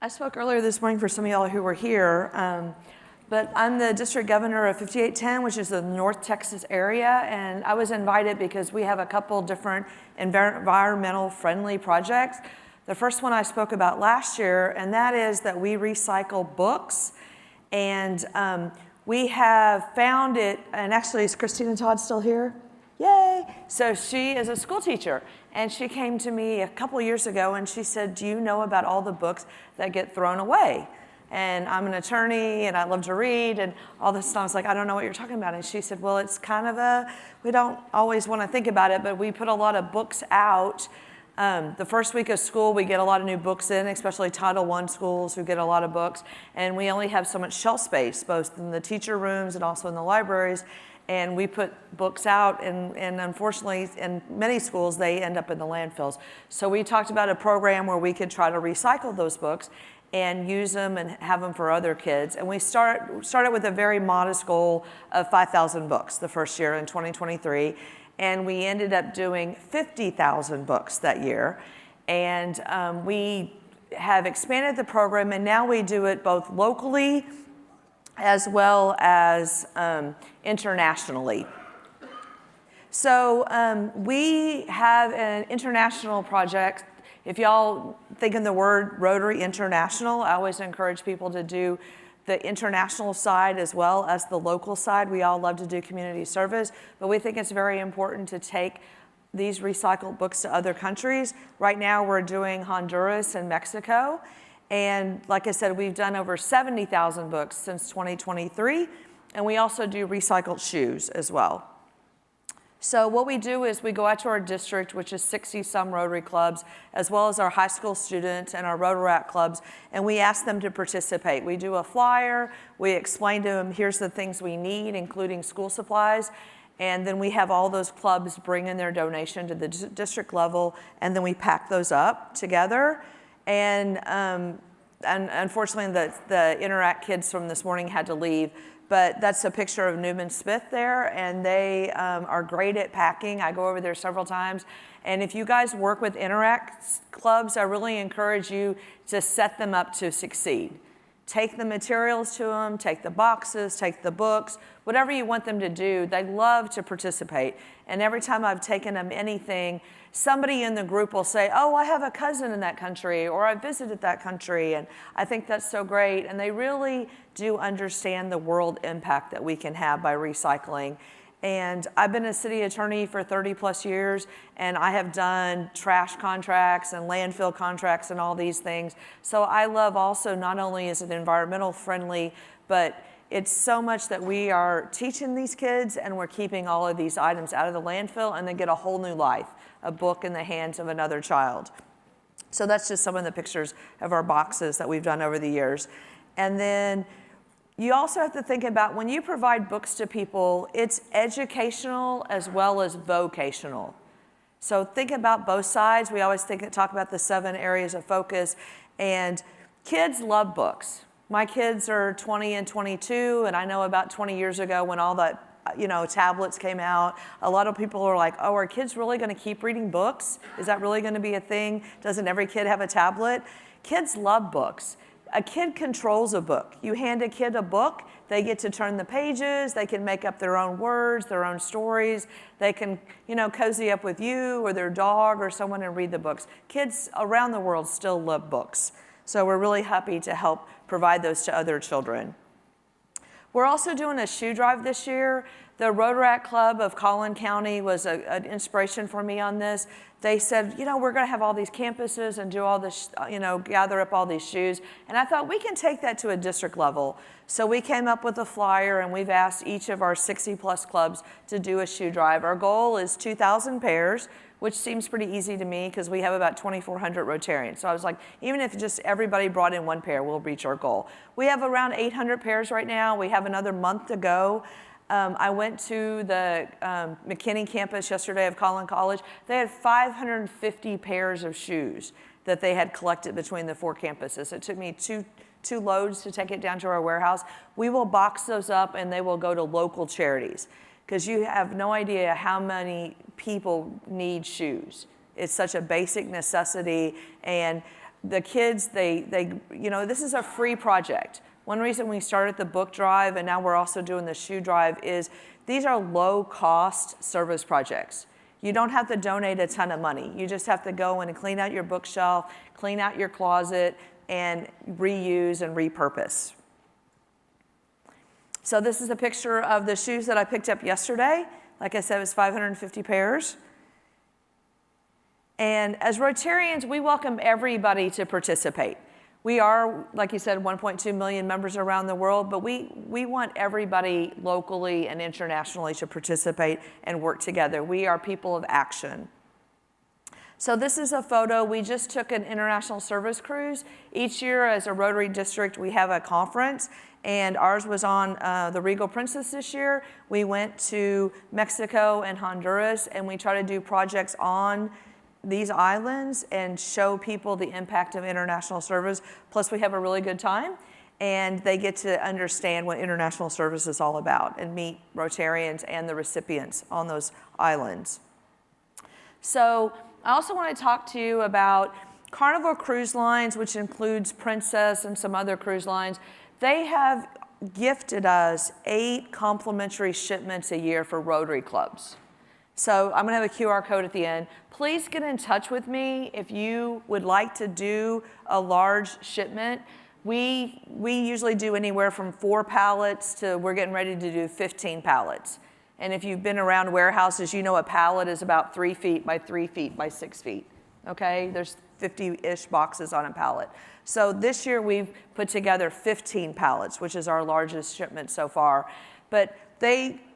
I spoke earlier this morning for some of y'all who were here, but I'm the district governor of 5810, which is the North Texas area, and I was invited because we have a couple different environmental friendly projects. The first one I spoke about last year, and that is that we recycle books, and we have found it, and actually is Christina Todd still here? Yay! So she is a school teacher, and she came to me a couple years ago and she said, do you know about all the books that get thrown away? And I'm an attorney and I love to read and all this stuff. I was like, I don't know what you're talking about. And she said, well, it's kind of we don't always want to think about it, but we put a lot of books out. The first week of school, we get a lot of new books in, especially Title I schools who get a lot of books. And we only have so much shelf space, both in the teacher rooms and also in the libraries. And we put books out, and unfortunately, in many schools, they end up in the landfills. So we talked about a program where we could try to recycle those books and use them and have them for other kids. And we started with a very modest goal of 5,000 books the first year in 2023. And we ended up doing 50,000 books that year. And we have expanded the program, and now we do it both locally as well as internationally. So we have an international project. If y'all think in the word Rotary International, I always encourage people to do the international side as well as the local side. We all love to do community service, but we think it's very important to take these recycled books to other countries. Right now we're doing Honduras and Mexico. And like I said, we've done over 70,000 books since 2023, and we also do recycled shoes as well. So what we do is we go out to our district, which is 60-some Rotary clubs, as well as our high school students and our Rotaract clubs, and we ask them to participate. We do a flyer, we explain to them, here's the things we need, including school supplies, and then we have all those clubs bring in their donation to the district level, and then we pack those up together. And unfortunately, the Interact kids from this morning had to leave, but that's a picture of Newman Smith there, and they are great at packing. I go over there several times, and if you guys work with Interact clubs, I really encourage you to set them up to succeed. Take the materials to them, take the boxes, take the books, whatever you want them to do. They love to participate. And every time I've taken them anything, somebody in the group will say, oh, I have a cousin in that country, or I visited that country, and I think that's so great. And they really do understand the world impact that we can have by recycling. And I've been a city attorney for 30 plus years, and I have done trash contracts and landfill contracts and all these things. So I love also, not only is it environmental friendly, but it's so much that we are teaching these kids and we're keeping all of these items out of the landfill, and they get a whole new life, a book in the hands of another child. So that's just some of the pictures of our boxes that we've done over the years. And then you also have to think about when you provide books to people, it's educational as well as vocational. So think about both sides. We always talk about the 7 areas of focus, and kids love books. My kids are 20 and 22, and I know about 20 years ago when all that tablets came out, a lot of people are like, oh, are kids really going to keep reading books? Is that really going to be a thing? Doesn't every kid have a tablet? Kids love books. A kid controls a book. You hand a kid a book, they get to turn the pages, they can make up their own words, their own stories, they can, cozy up with you or their dog or someone and read the books. Kids around the world still love books. So we're really happy to help provide those to other children. We're also doing a shoe drive this year. The Rotaract Club of Collin County was an inspiration for me on this. They said, we're going to have all these campuses and do all this, gather up all these shoes. And I thought we can take that to a district level. So we came up with a flyer, and we've asked each of our 60-plus clubs to do a shoe drive. Our goal is 2,000 pairs, which seems pretty easy to me because we have about 2,400 Rotarians. So I was like, even if just everybody brought in 1 pair, we'll reach our goal. We have around 800 pairs right now. We have another month to go. I went to the McKinney campus yesterday of Collin College. They had 550 pairs of shoes that they had collected between the 4 campuses. It took me two loads to take it down to our warehouse. We will box those up, and they will go to local charities, because you have no idea how many people need shoes. It's such a basic necessity, and the kids, this is a free project. One reason we started the book drive and now we're also doing the shoe drive is these are low cost service projects. You don't have to donate a ton of money. You just have to go in and clean out your bookshelf, clean out your closet, and reuse and repurpose. So this is a picture of the shoes that I picked up yesterday. Like I said, it was 550 pairs. And as Rotarians, we welcome everybody to participate. We are, like you said, 1.2 million members around the world, but we want everybody locally and internationally to participate and work together. We are people of action. So this is a photo. We just took an international service cruise. Each year as a Rotary District, we have a conference, and ours was on the Regal Princess this year. We went to Mexico and Honduras, and we try to do projects on these islands and show people the impact of international service. Plus we have a really good time and they get to understand what international service is all about and meet Rotarians and the recipients on those islands. So I also want to talk to you about Carnival Cruise Lines, which includes Princess and some other cruise lines. They have gifted us 8 complimentary shipments a year for Rotary clubs. So I'm going to have a QR code at the end. Please get in touch with me if you would like to do a large shipment. We usually do anywhere from 4 pallets to we're getting ready to do 15 pallets. And if you've been around warehouses, you know a pallet is about 3 feet by 3 feet by 6 feet. Okay, there's 50-ish boxes on a pallet. So this year we've put together 15 pallets, which is our largest shipment so far. But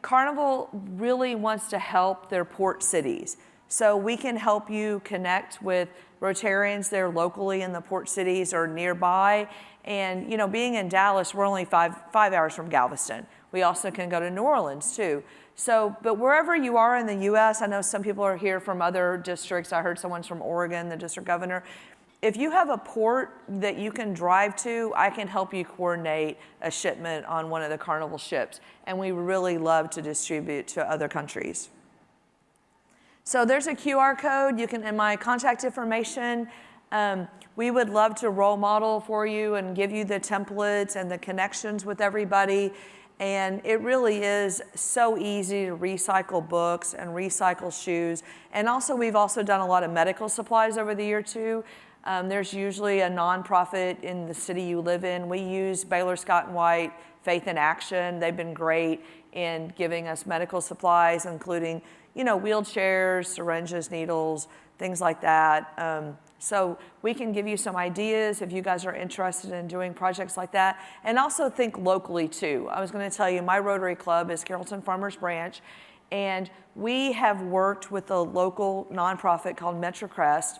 Carnival really wants to help their port cities. So we can help you connect with Rotarians there locally in the port cities or nearby. And being in Dallas, we're only five hours from Galveston. We also can go to New Orleans too. So, but wherever you are in the US, I know some people are here from other districts. I heard someone's from Oregon, the district governor. If you have a port that you can drive to, I can help you coordinate a shipment on one of the Carnival ships. And we really love to distribute to other countries. So there's a QR code. You can, in my contact information, we would love to role model for you and give you the templates and the connections with everybody. And it really is so easy to recycle books and recycle shoes. And also, we've also done a lot of medical supplies over the year too. There's usually a nonprofit in the city you live in. We use Baylor Scott & White, Faith in Action. They've been great in giving us medical supplies, including, wheelchairs, syringes, needles, things like that. So we can give you some ideas if you guys are interested in doing projects like that. And also think locally too. I was going to tell you, my Rotary Club is Carrollton Farmers Branch, and we have worked with a local nonprofit called MetroCrest.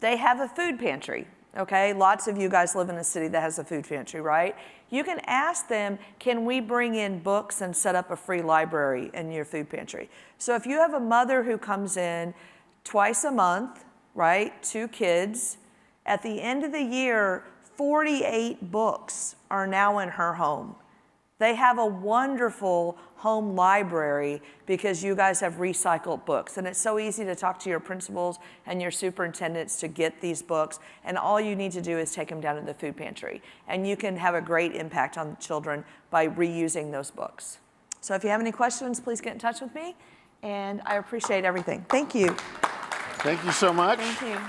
They have a food pantry, okay? Lots of you guys live in a city that has a food pantry, right? You can ask them, can we bring in books and set up a free library in your food pantry? So if you have a mother who comes in twice a month, right, 2 kids, at the end of the year, 48 books are now in her home. They have a wonderful home library because you guys have recycled books. And it's so easy to talk to your principals and your superintendents to get these books. And all you need to do is take them down to the food pantry. And you can have a great impact on children by reusing those books. So if you have any questions, please get in touch with me. And I appreciate everything. Thank you. Thank you so much. Thank you.